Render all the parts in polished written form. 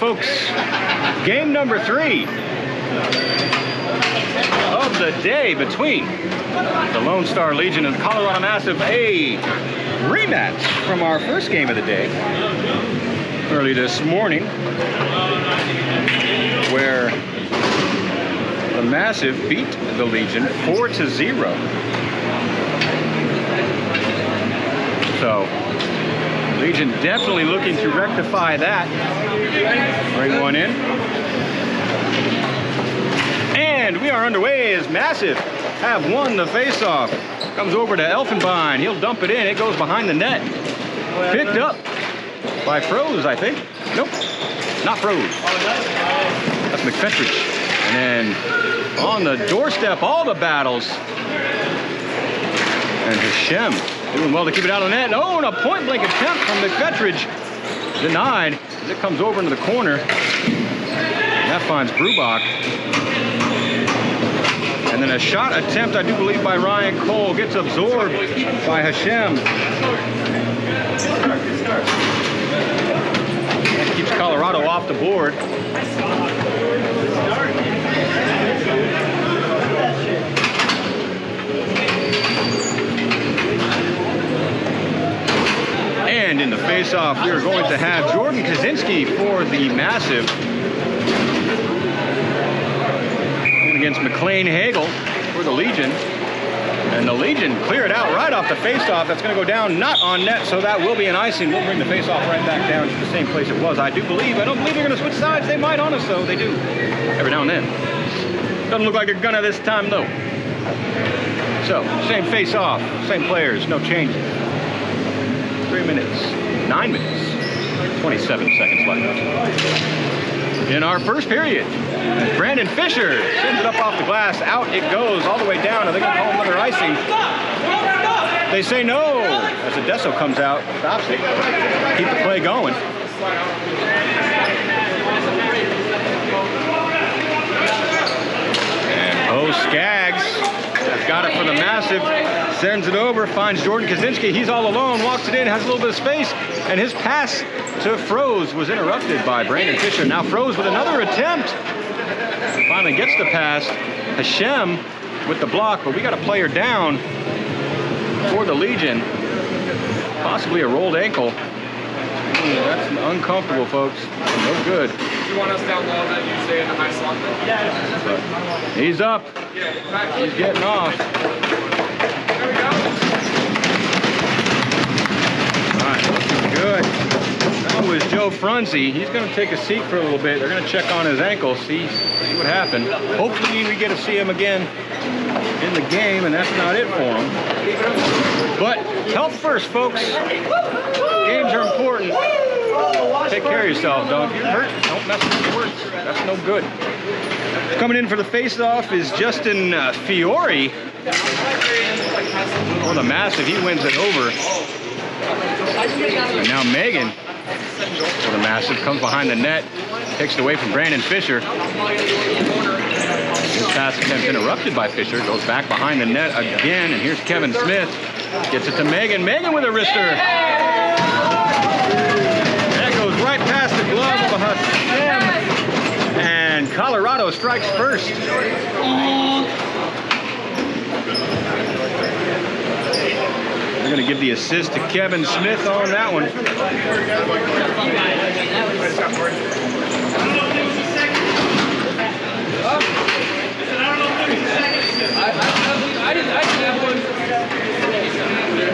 folks. Game number 3 of the day between the Lone Star Legion and the Colorado Massive. A rematch from our first game of the day early this morning, where the Massive beat the Legion 4-0. So Legion definitely looking to rectify that. Bring one in. And we are underway as Massive have won the face-off. Comes over to Elfenbein. He'll dump it in. It goes behind the net. Picked up by Froze, I think. Nope, not Froze. That's McFetrich. And then on the doorstep, all the battles. And Hashem doing well to keep it out of the net. Oh, and a point-blank attempt from McFetrich. Denied as it comes over into the corner. And that finds Brubach. And then a shot attempt, I do believe, by Ryan Cole. Gets absorbed by Hashem. That keeps Colorado off the board. And in the face-off, we are going to have Jordan Kaczynski for the Massive against McLean Hagel for the Legion. And the Legion cleared out right off the face-off. That's going to go down not on net, so that will be an icing. We'll bring the face-off right back down to the same place it was. I don't believe they're going to switch sides. They might on us, though. They do every now and then. Doesn't look like they're gonna this time, though. So, same face-off, same players, no changes. 3 minutes, 9 minutes, 27 seconds left in our first period. Brandon Fisher sends it up off the glass. Out it goes all the way down. Are they going to call another icing? They say no. As Adesso comes out, stops it. Keep the play going. And Bo Skaggs has got it for the Massive. Sends it over, finds Jordan Kaczynski. He's all alone, walks it in, has a little bit of space, and his pass to Froze was interrupted by Brandon Fisher. Now Froze with another attempt. Finally gets the pass. Hashem with the block, but we got a player down for the Legion. Possibly a rolled ankle. That's uncomfortable, folks. No good. Do you want us down low that you say in the high slot? But he's up. He's getting off. There we go. All right, looking good. That was Joe Frunze. He's going to take a seat for a little bit. They're going to check on his ankle, see what happened. Hopefully we get to see him again in the game, and that's not it for him. But health first, folks. Games are important. Take care of yourself, don't get hurt. Don't mess with the words. That's no good. Coming in for the face-off is Justin Fiore. For the Massive, he wins it over. And now Megan, for the Massive, comes behind the net, takes it away from Brandon Fisher. His pass attempt interrupted by Fisher, goes back behind the net again, and here's Kevin Smith. Gets it to Megan. Megan with a wrister. That goes right past the glove of Hashem. And Colorado strikes first. We're going to give the assist to Kevin Smith on that one.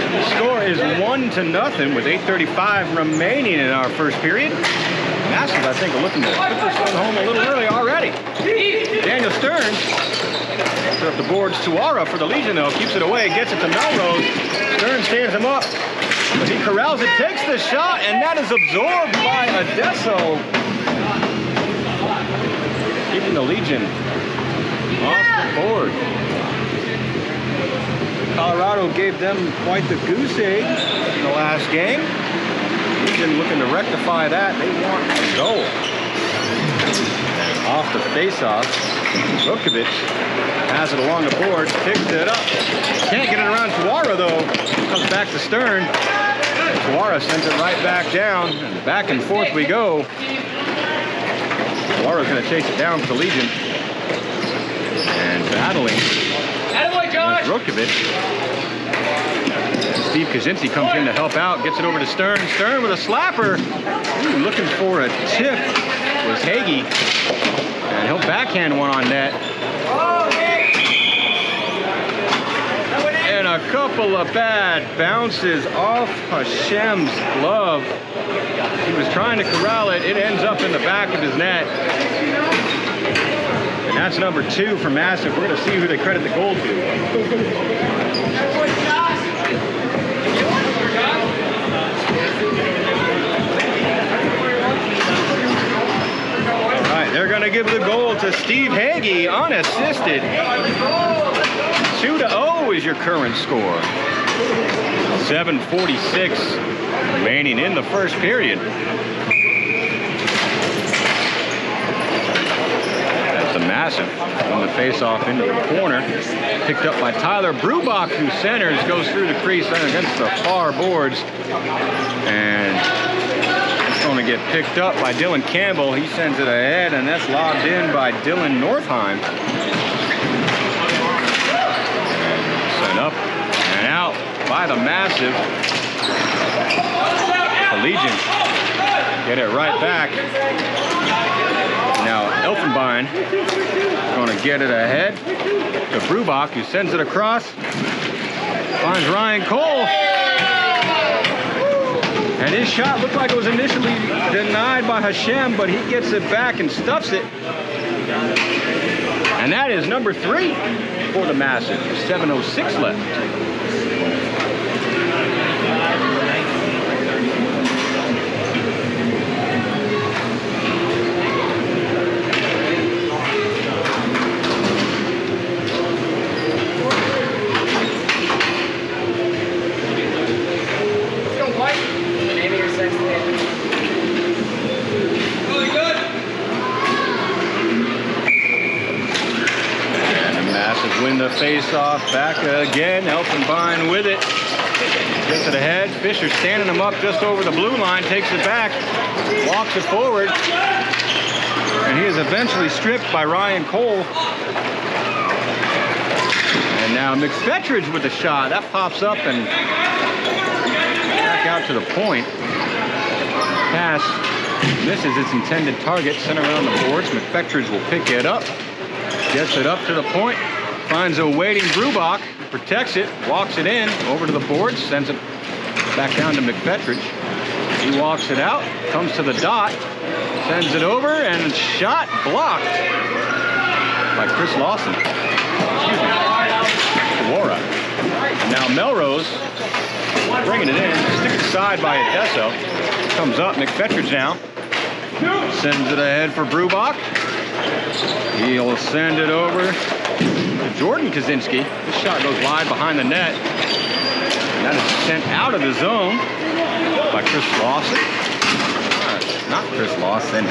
The score is 1-0 with 8:35 remaining in our first period. Massive, I think, are looking to put this one home a little early already. Daniel Stearns puts up the boards. Tuara for the Legion, though, keeps it away, gets it to Melrose. Stearns stands him up, but he corrals it, takes the shot, and that is absorbed by Adesso. Keeping the Legion off the board. Colorado gave them quite the goose egg in the last game. Legion looking to rectify that. They want a goal. Off the face-off, Vukovic has it along the board, picks it up. Can't get it around Tuara, though. Comes back to Stern. Tuara sends it right back down. And back and forth we go. Laura's going to chase it down for the Legion. And battling with Rokovic. Steve Kaczynski comes in to help out, gets it over to Stern. Stern with a slapper. Ooh, looking for a tip was Hagee. And he'll backhand one on net. And a couple of bad bounces off Hashem's glove. He was trying to corral it. It ends up in the back of his net. And that's number 2 for Massive. We're going to see who they credit the goal to. They're going to give the goal to Steve Hagee, unassisted. 2-0 is your current score. 7:46 remaining in the first period. That's a Massive on the face-off into the corner. Picked up by Tyler Brubach, who centers, goes through the crease against the far boards. And going to get picked up by Dylan Campbell. He sends it ahead, and that's lobbed in by Dylan Northheim. Sent up and out by the Massive. The Legion get it right back. Now Elfenbein is going to get it ahead to Brubach, who sends it across. Finds Ryan Cole. And his shot looked like it was initially denied by Hashem, but he gets it back and stuffs it. And that is number 3 for the Massive. 7:06 left. Win the face-off back again. Elfenbein with it. Gets it ahead. Fisher standing him up just over the blue line. Takes it back. Walks it forward. And he is eventually stripped by Ryan Cole. And now McFetridge with the shot. That pops up and back out to the point. Pass misses its intended target. Center around the boards. McFetridge will pick it up. Gets it up to the point. Finds a waiting Brubach, protects it, walks it in, over to the boards, sends it back down to McFetridge. He walks it out, comes to the dot, sends it over, and shot blocked by Chris Lawson. Excuse me, Laura. Now Melrose bringing it in, stick it aside by Adesso. Comes up, McFetridge now. Sends it ahead for Brubach. He'll send it over Jordan Kaczynski. This shot goes wide behind the net. And that is sent out of the zone by Chris Lawson. Not Chris Lawson.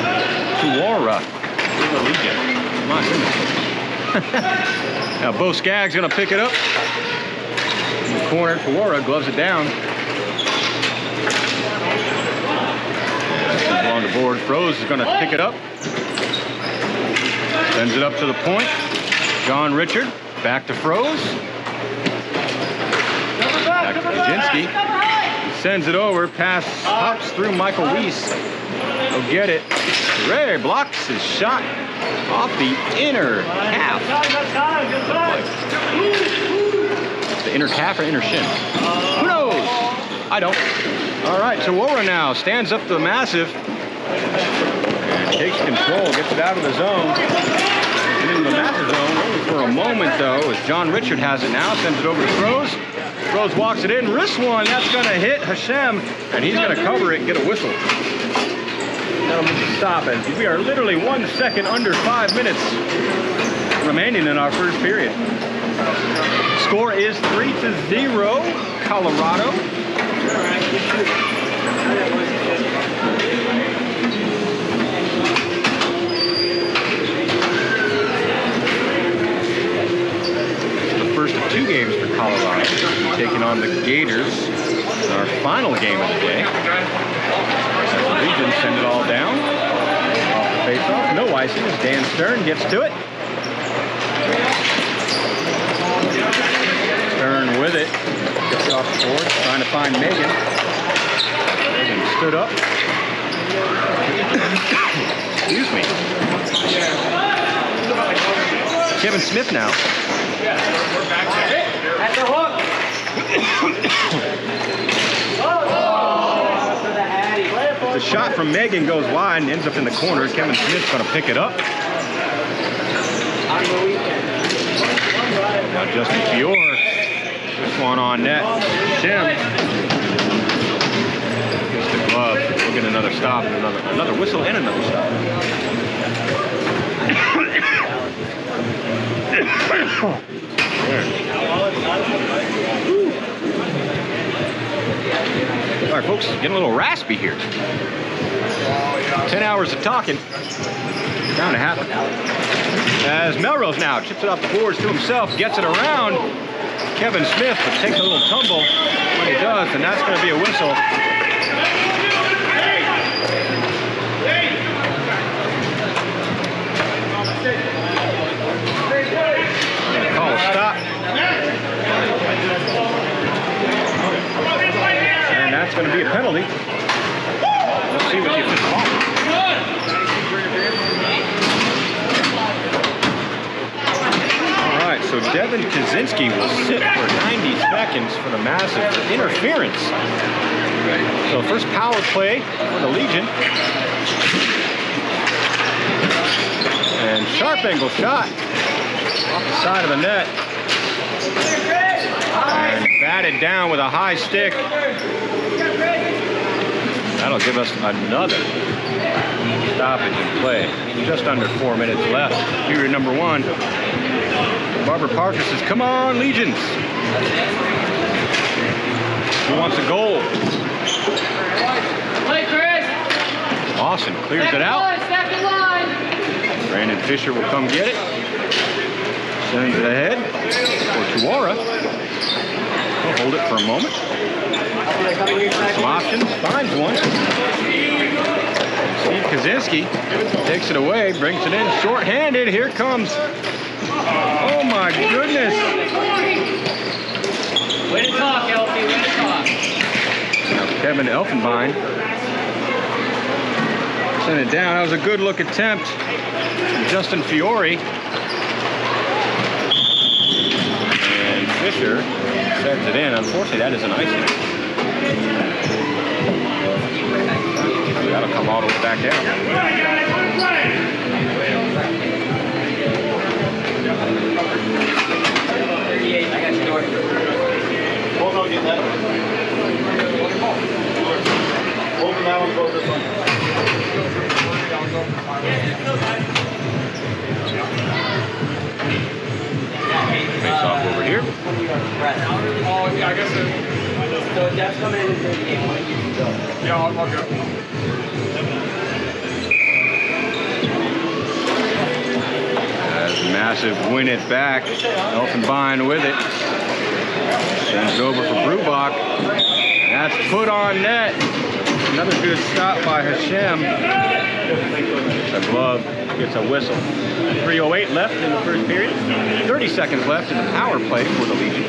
Tuora. The Legion. My goodness. Now Bo Skaggs going to pick it up. In the corner, Tuora gloves it down. Along the board, Froze is going to pick it up. Sends it up to the point. John Richard, back to Froze. Back to Kaczynski. He sends it over, pass hops through Michael Weiss. He'll get it. Ray blocks his shot off the inner calf. The inner calf or inner shin? Who knows? I don't. All right, Tuora now stands up to the Massive. And takes control, gets it out of the zone. And into the Massive zone, only for a moment though, as John Richard has it now, sends it over to Froze. Froze walks it in, wrist one, that's gonna hit Hashem, and he's gonna cover it and get a whistle. That'll make it stop as we are literally 1 second under 5 minutes remaining in our first period. Score is 3-0, Colorado. First of 2 games for Colorado, taking on the Gators in our final game of the day. As the Legion send it all down off the face-off. No icing as Dan Stern gets to it. Stern with it. Gets it off the board. Trying to find Megan. Megan stood up. Excuse me. Kevin Smith now. At the hook. The shot from Megan goes wide and ends up in the corner. Kevin Smith's going to pick it up. Now Justin Fiore. This one on net. Tim. Gets the glove. We'll get another stop, another whistle, and another stop. All right, folks, getting a little raspy here. 10 hours of talking. Bound to happen. As Melrose now chips it off the boards to himself, gets it around Kevin Smith, but takes a little tumble when he does, and that's going to be a whistle. Call a stop. And that's going to be a penalty. Let's see what the official calls. All right, so Devin Kaczynski will sit for 90 seconds for the massive interference. So first power play for the Legion. And sharp angle shot off the side of the net. And batted down with a high stick. That'll give us another stoppage in play. Just under 4 minutes left. Period number 1. Barbara Parker says, "Come on, Legions." Who wants a goal? Play, Chris. Austin clears it out. Second line. Brandon Fisher will come get it. Sends it ahead for Tuara. He'll hold it for a moment. Some options, finds one. Steve Kaczynski takes it away, brings it in short-handed. Here comes. Oh my goodness. Way to talk, Elfie. Way to talk. Now Kevin Elfenbein sent it down. That was a good look attempt. Justin Fiore. And Fisher sends it in. Unfortunately, that is an icing. That'll come all the way back down. I got your door. Hold on, get that. Open that one, close this one. Face off over here. Oh, yeah, I guess so. So Jeff's coming in and doing the game. Yeah, I'll go. As massive win it back. Elfenbein with it. Sends it over for Brubach. And that's put on net. Another good stop by Hashem. Gets a glove, gets a whistle. 3:08 left in the first period. 30 seconds left in the power play for the Legion.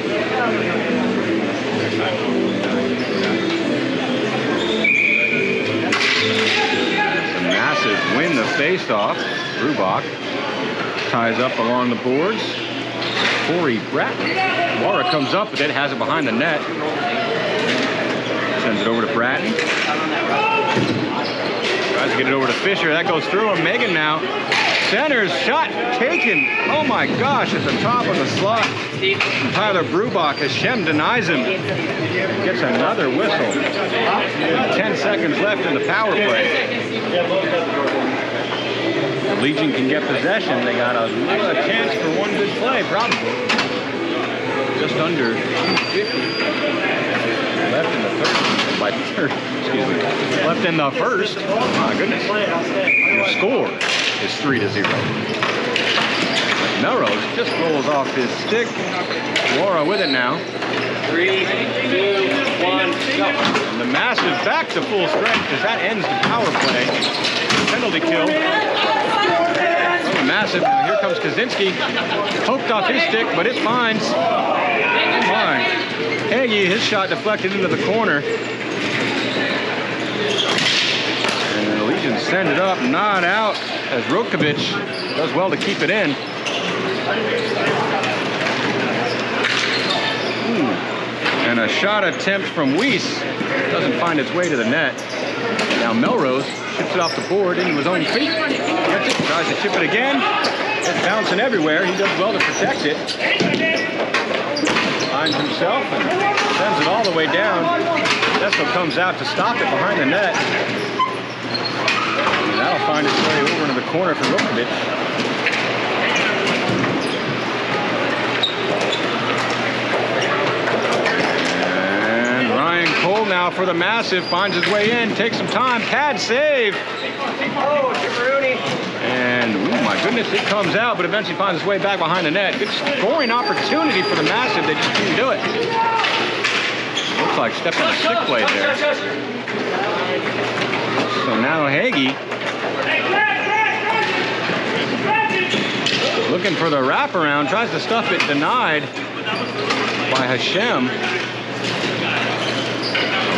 It's a massive win the face-off. Brubach ties up along the boards. Corey Bratton. Laura comes up with it, has it behind the net. Sends it over to Bratton. Tries to get it over to Fisher. That goes through him. Megan now. Centers, shot taken. Oh my gosh, at the top of the slot. Tyler Brubach. Hashem denies him. Gets another whistle. 10 seconds left in the power play. The Legion can get possession. They got a chance for one good play, probably. Just under 250 left in the third. By third, excuse me. Left in the first. Oh my goodness. Your score is 3-0. Melrose just rolls off his stick. Laura with it now. 3, 2, 1, go. And the Massive back to full strength as that ends the power play. Penalty kill. Oh, the Massive, now here comes Kaczynski. Poked off his stick, but it finds. Fine. Hagee, his shot deflected into the corner. And the Legion send it up, not out, as Rokovic does well to keep it in. And a shot attempt from Weiss doesn't find its way to the net. Now Melrose chips it off the board into his own feet. Gets it, tries to chip it again. It's bouncing everywhere. He does well to protect it. Finds himself and sends it all the way down. Nesto comes out to stop it behind the net. And that'll find its way over into the corner for Rokovic. Cole now for the Massive, finds his way in, takes some time, pad save. Oh, Chipperoonie. And, oh my goodness, it comes out, but eventually finds its way back behind the net. Good scoring opportunity for the Massive, they just didn't do it. Looks like stepped on a stick blade there. So now Hagee looking for the wraparound, tries to stuff it, denied by Hashem.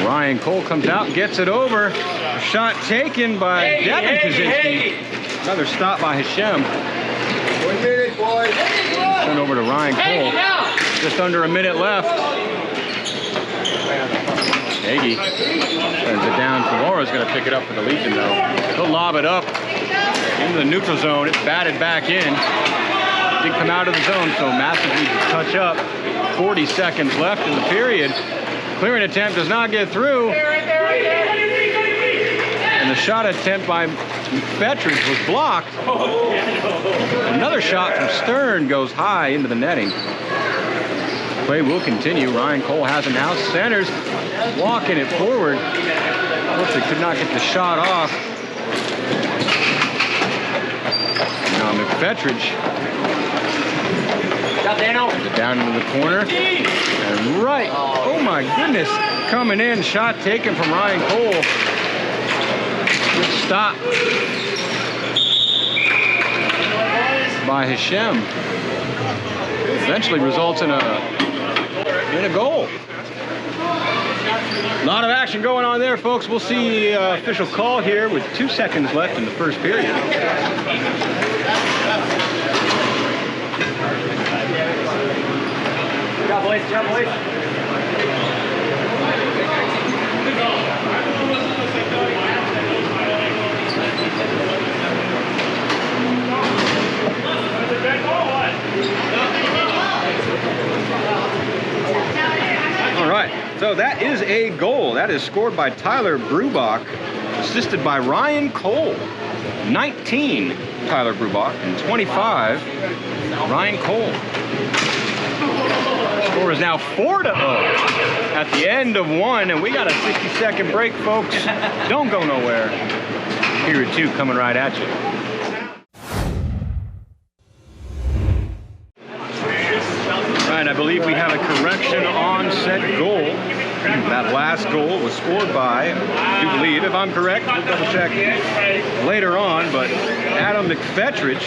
Ryan Cole comes out and gets it over. A shot taken by Devin Kaczynski. Another stop by Hashem. 1 minute, boys. Sent over to Ryan Cole. Just under a minute left. Hagee sends it down. Laura's going to pick it up for the Legion, though. He'll lob it up into the neutral zone. It's batted back in. Didn't come out of the zone, so Massive needs to touch up. 40 seconds left in the period. Clearing attempt does not get through. And the shot attempt by McFetridge was blocked. Another shot from Stern goes high into the netting. Play will continue. Ryan Cole has it now. Centers, walking it forward. Unfortunately, could not get the shot off. Now McFetridge down into the corner. And right, oh my goodness, coming in, shot taken from Ryan Cole. Good stop by Hashem. Eventually results in a goal. A lot of action going on there, folks. We'll see official call here with 2 seconds left in the first period. Good job, boys. Good job, boys. All right, so that is a goal. That is scored by Tyler Brubach, assisted by Ryan Cole. 19, Tyler Brubach, and 25, Ryan Cole. Score is now 4-0 at the end of 1, and we got a 60-second break, folks. Don't go nowhere. Period 2 coming right at you. Right, I believe we have a correction on said goal. That last goal was scored by, I do believe, if I'm correct, we'll double check later on, but Adam McFetridge,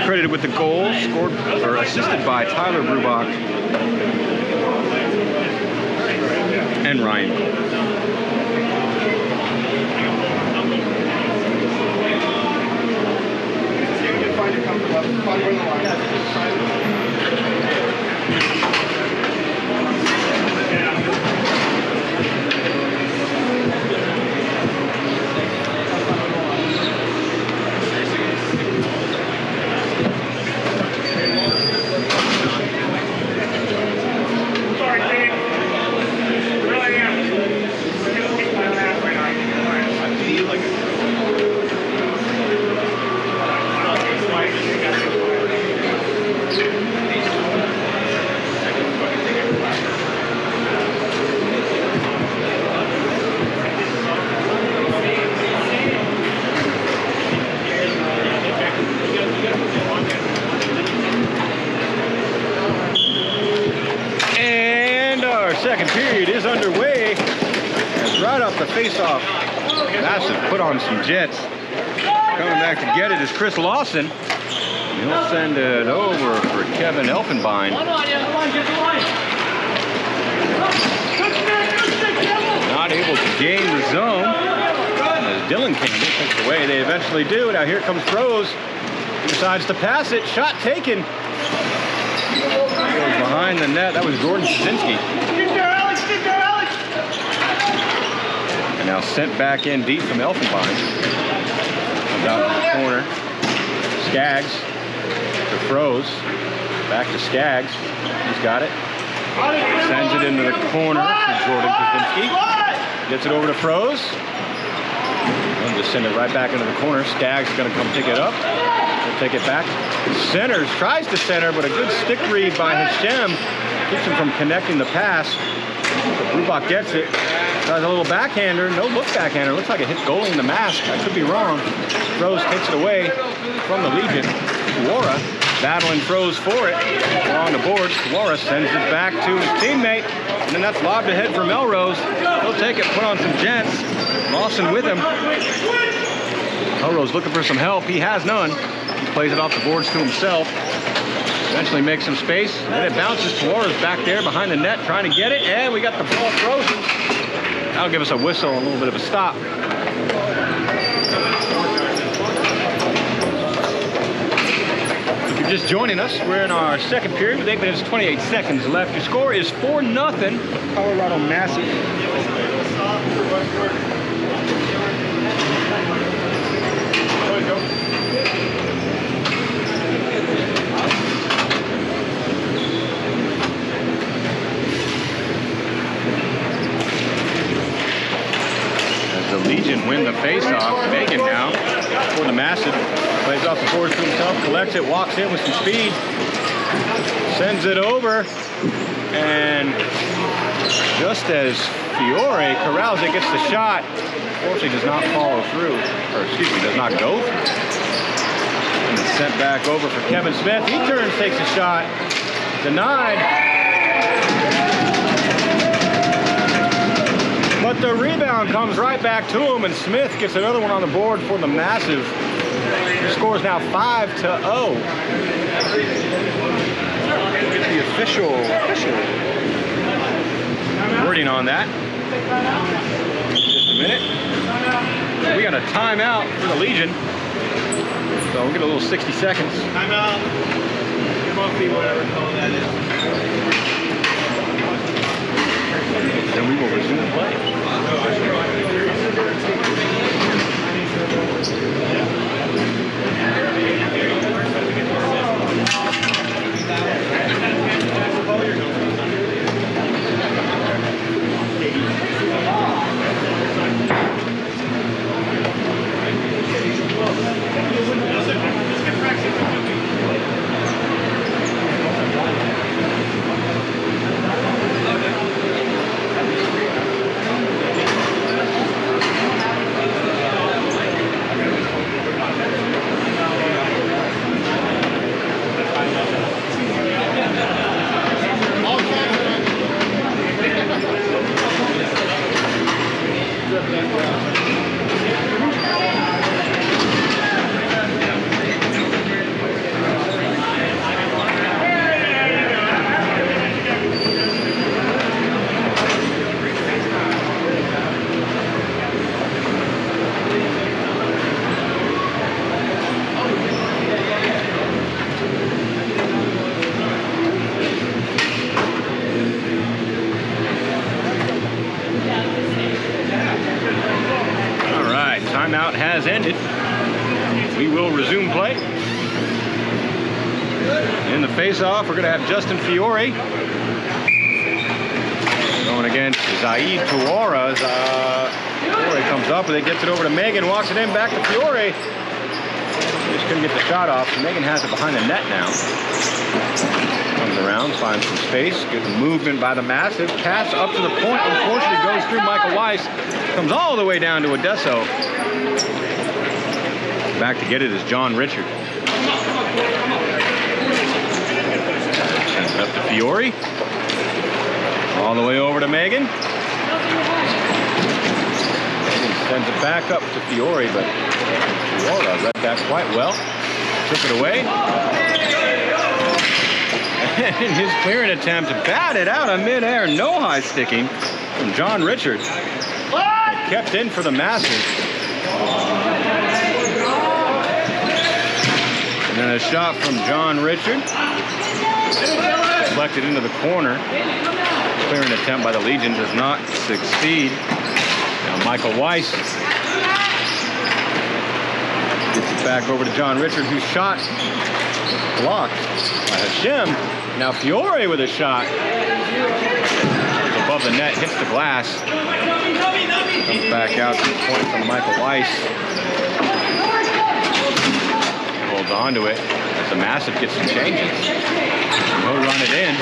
credited with the goal, scored or assisted by Tyler Brubach and Ryan Cole. second period is underway. It's right off the face-off. Massive put on some jets. Coming back to get it is Chris Lawson. He'll send it over for Kevin Elfenbein. Not able to gain the zone as Dylan Campbell takes it away. They eventually do. Now here comes Froze. He decides to pass it. Shot taken. Goes behind the net. That was Gordon Szynski. And now sent back in deep from Elfenbein. Comes out in the corner. Skaggs to Froze. Back to Skaggs. He's got it. Sends it into the corner for Jordan Kaczynski. Gets it over to Froze. And just send it right back into the corner. Skaggs is going to come pick it up. He'll take it back. Centers, tries to center, but a good stick read by Hashem keeps him from connecting the pass. Rubach gets it. Tries a little backhander. No look backhander. Looks like it hits goalie in the mask. I could be wrong. Froze takes it away from the Legion. Tuora battling Froze for it. Along the boards, Tuora sends it back to his teammate. And then that's lobbed ahead for Melrose. He'll take it, put on some gents. Lawson with him. Melrose looking for some help. He has none. He plays it off the boards to himself. Eventually makes some space. Then it bounces. Tuora's back there behind the net trying to get it. And we got the ball frozen. That'll give us a whistle, a little bit of a stop. If you're just joining us, we're in our second period with 8 minutes 28 seconds left. Your score is 4-0. Colorado Massive. The Legion win the face-off. Megan now for the Massive. Plays off the boards to himself, collects it, walks in with some speed, sends it over, and just as Fiore corrals it, gets the shot, unfortunately does not follow through, or excuse me, does not go through. And it's sent back over for Kevin Smith. He turns, takes a shot, denied. But the rebound comes right back to him, and Smith gets another one on the board for the Massive. The score is now 5-0. Get the official wording on that. Just a minute. We got a timeout for the Legion. So we'll get a little 60 seconds. Timeout. Coffee, whatever color that is. Then we will resume play. Timeout has ended. We will resume play. In the face-off, we're going to have Justin Fiore going against Zaid Tuora. Fiore comes up with it, gets it over to Megan, walks it in, back to Fiore. Just couldn't get the shot off, so Megan has it behind the net now. Comes around, finds some space, good movement by the Massive. Pass up to the point, unfortunately goes through Michael Weiss. Comes all the way down to Odesso. Back to get it is John Richard. Sends it up to Fiore. All the way over to Megan. Megan sends it back up to Fiore, but Fiore read that quite well. Took it away. And his clearing attempt batted out of midair. No high sticking from John Richard. Kept in for the Massive. And then a shot from John Richard. Deflected into the corner. Clearing attempt by the Legion does not succeed. Now Michael Weiss gets it back over to John Richard, whose shot blocked by Hashem. Now Fiore with a shot. Above the net, hits the glass. Comes back out to the point from Michael Weiss. Holds on to it as the Massive gets some changes. And he'll run it in.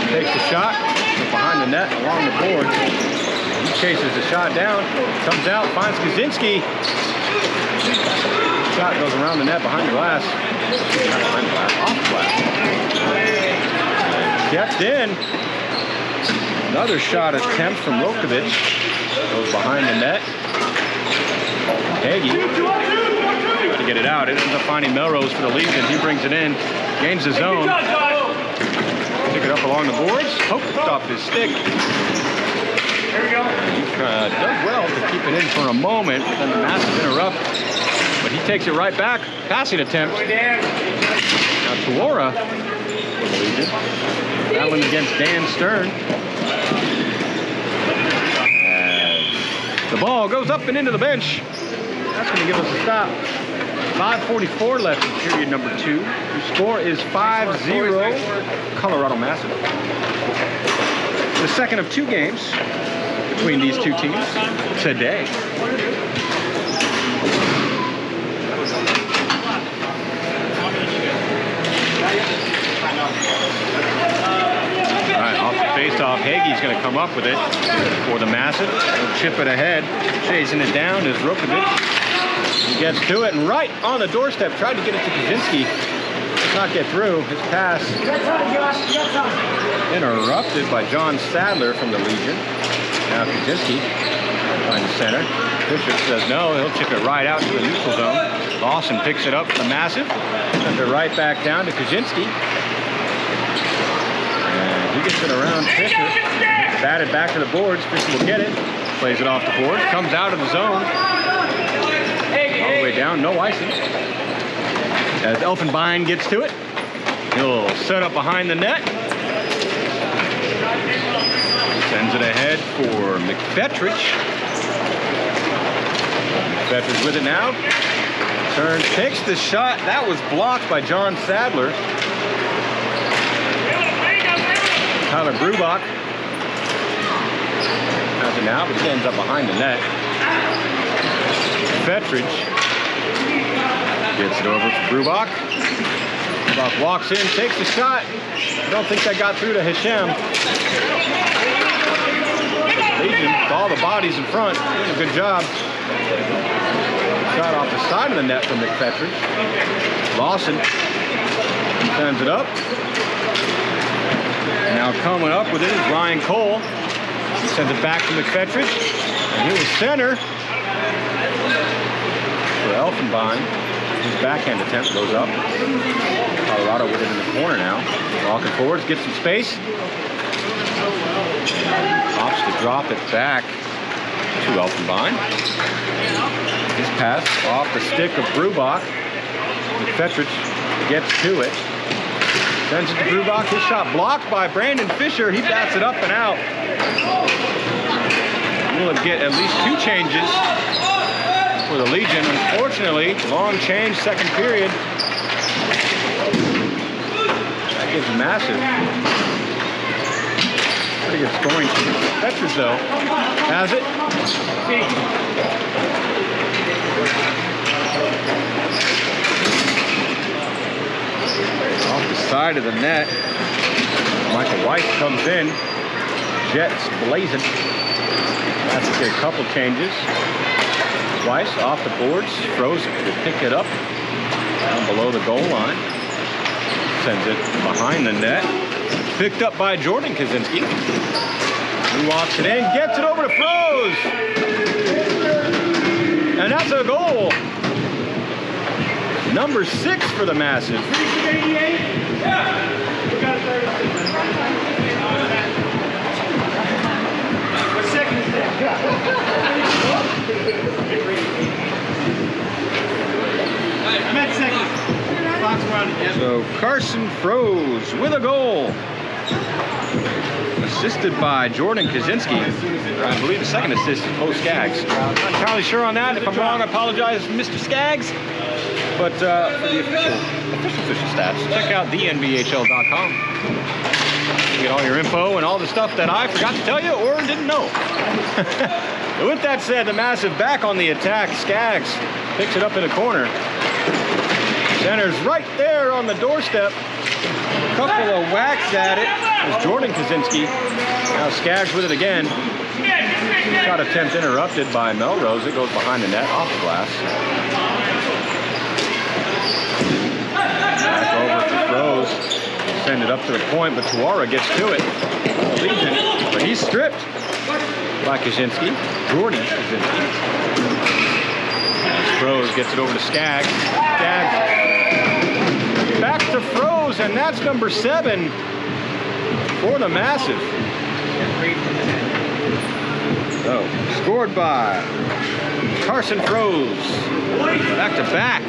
Takes the shot from behind the net along the board. He chases the shot down. Comes out, finds Kaczynski. Shot goes around the net behind the glass. Not behind the glass, off the glass. Kept in. Another shot attempt from Rokovic. Goes behind the net. Hagee trying to get it out. It ends up finding Melrose for the Legion. He brings it in. Gains the zone. Pick it up along the boards. Poked off his stick. Here we go. He does well to keep it in for a moment. Then the Massive interrupt. But he takes it right back. Passing attempt. Now Tuora for the Legion. Battling against Dan Stern. The ball goes up and into the bench. That's going to give us a stop. 5:44 left in period number 2. The score is 5-0 Colorado Massive. The second of 2 games between these two teams today. All right, off the face-off, Hagee's going to come up with it for the Massive. He'll chip it ahead. Chasing it down is Rokovic. He gets to it and right on the doorstep. Tried to get it to Kaczynski. Does not get through. His pass interrupted by John Sadler from the Legion. Now Kaczynski finds the center. Fisher says no. He'll chip it right out to the neutral zone. Lawson picks it up for the Massive. Sends it right back down to Kaczynski. He gets it around Fisher. Batted back to the boards. Fisher will get it. Plays it off the boards. Comes out of the zone. All the way down. No icing. As Elfenbein gets to it, he'll set up behind the net. Sends it ahead for McFetrich. McFetrich with it now. Turns, takes the shot. That was blocked by John Sadler. Tyler Brubach has it now, but he ends up behind the net. Fettridge gets it over to Brubach. Brubach walks in, takes the shot. I don't think that got through to Hashem. Legion, with all the bodies in front, doing a good job. Shot off the side of the net from McFettridge. Lawson sends it up. Now coming up with it is Ryan Cole. He sends it back to McFettridge. And he will center for Elfenbein. His backhand attempt goes up. Colorado with it in the corner now. Walking forwards, gets some space. Opts to drop it back to Elfenbein. His pass off the stick of Brubach. McFettridge gets to it. Sends it to Brubach. His shot blocked by Brandon Fisher. He bats it up and out. We'll get at least 2 changes for the Legion. Unfortunately, long change, second period. That gives Massive pretty good scoring. Fetchers, though, has it. Off the side of the net, Michael Weiss comes in. Jets blazing. That's a couple changes. Weiss off the boards. Frozen to pick it up down below the goal line. Sends it behind the net. Picked up by Jordan Kaczynski. He walks it in, gets it over to Froze. And that's a goal. Number 6 for the Massive. What second is that? I'm at second. Clock's running. So Carson Froze with a goal. Assisted by Jordan Kaczynski. I believe the second assist is Bo Skaggs. Not entirely sure on that. If I'm wrong, I apologize, Mr. Skaggs. But for the official stats, check out thenbhl.com. You get all your info and all the stuff that I forgot to tell you or didn't know. With that said, the Massive back on the attack. Skaggs picks it up in a corner. Center's right there on the doorstep. A couple of whacks at it. There's Jordan Kaczynski. Now Skaggs with it again. Shot attempt interrupted by Melrose. It goes behind the net, off the glass. Back over to Froze. Send it up to the point, but Tuara gets to it. The Legion, but he's stripped by Kaczynski. Jordan Kaczynski. Froze gets it over to Skaggs. Skaggs back to Froze, and that's number 7 for the Massive. So, scored by Carson Froze. Back to back.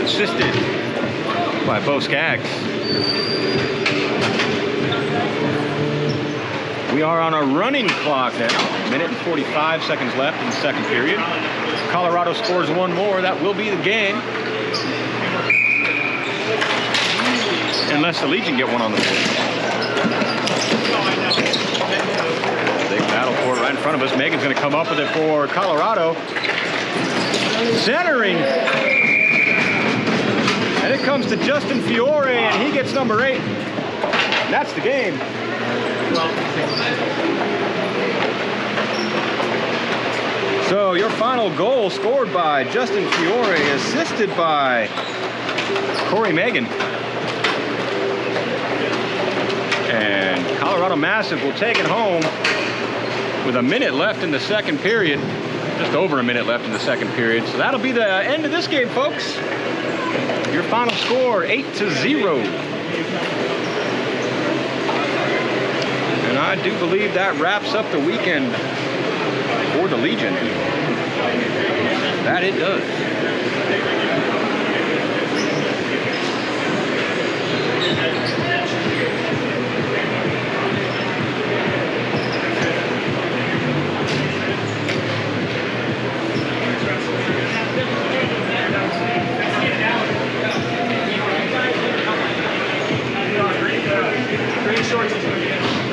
Assisted by Bo Skaggs. We are on a running clock now. 1:45 left in the second period. Colorado scores one more. That will be the game. Unless the Legion get one on the board. Big battle for it right in front of us. Megan's going to come up with it for Colorado. Centering. And it comes to Justin Fiore, and he gets number 8. And that's the game. So your final goal scored by Justin Fiore, assisted by Corey Megan. And Colorado Massive will take it home with a minute left in the second period. Just over a minute left in the second period. So that'll be the end of this game, folks. Your final score, 8-0. And I do believe that wraps up the weekend for the Legion. That it does. Green shorts is good.